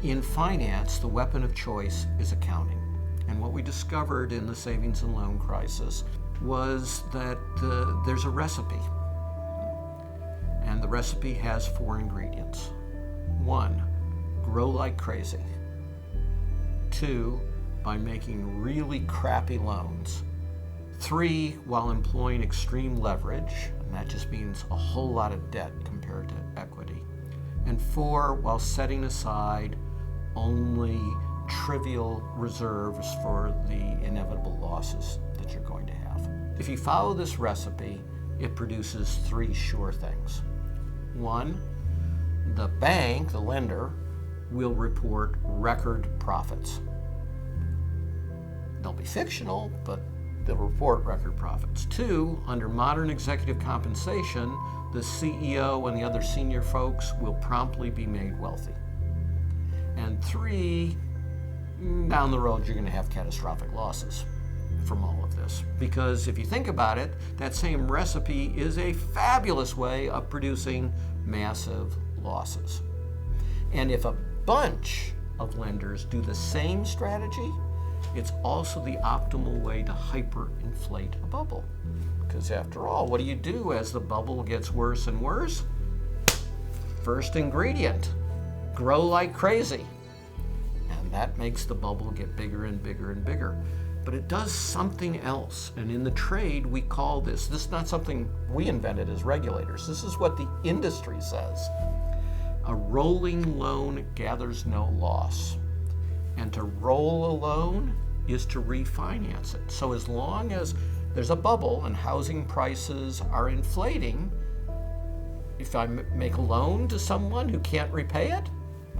In finance, the weapon of choice is accounting. And what we discovered in the savings and loan crisis was that there's a recipe. And the recipe has 4 ingredients. 1, grow like crazy. 2, by making really crappy loans. 3, while employing extreme leverage, and that just means a whole lot of debt compared to equity. And 4, while setting aside only trivial reserves for the inevitable losses that you're going to have. If you follow this recipe, it produces 3 sure things. 1, the bank, the lender, will report record profits. They'll be fictional, but they'll report record profits. 2, under modern executive compensation, the CEO and the other senior folks will promptly be made wealthy. And 3, down the road, you're going to have catastrophic losses from all of this. Because if you think about it, that same recipe is a fabulous way of producing massive losses. And if a bunch of lenders do the same strategy, it's also the optimal way to hyperinflate a bubble. Because after all, what do you do as the bubble gets worse and worse? First ingredient, grow like crazy. And that makes the bubble get bigger and bigger and bigger. But it does something else. And in the trade, we call this is not something we invented as regulators. This is what the industry says. A rolling loan gathers no loss. And to roll a loan is to refinance it. So as long as there's a bubble and housing prices are inflating, if I make a loan to someone who can't repay it,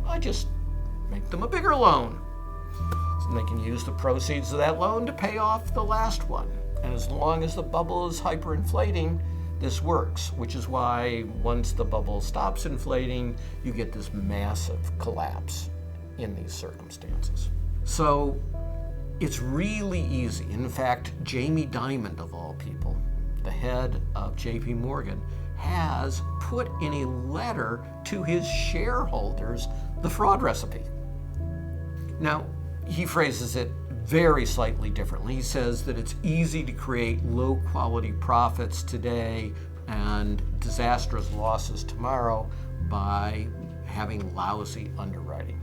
I just make them a bigger loan. And they can use the proceeds of that loan to pay off the last one. And as long as the bubble is hyperinflating, this works, which is why once the bubble stops inflating, you get this massive collapse in these circumstances. So it's really easy. In fact, Jamie Dimon, of all people, the head of JP Morgan, has put in a letter to his shareholders the fraud recipe. Now, he phrases it very slightly differently. He says that it's easy to create low-quality profits today and disastrous losses tomorrow by having lousy underwriting.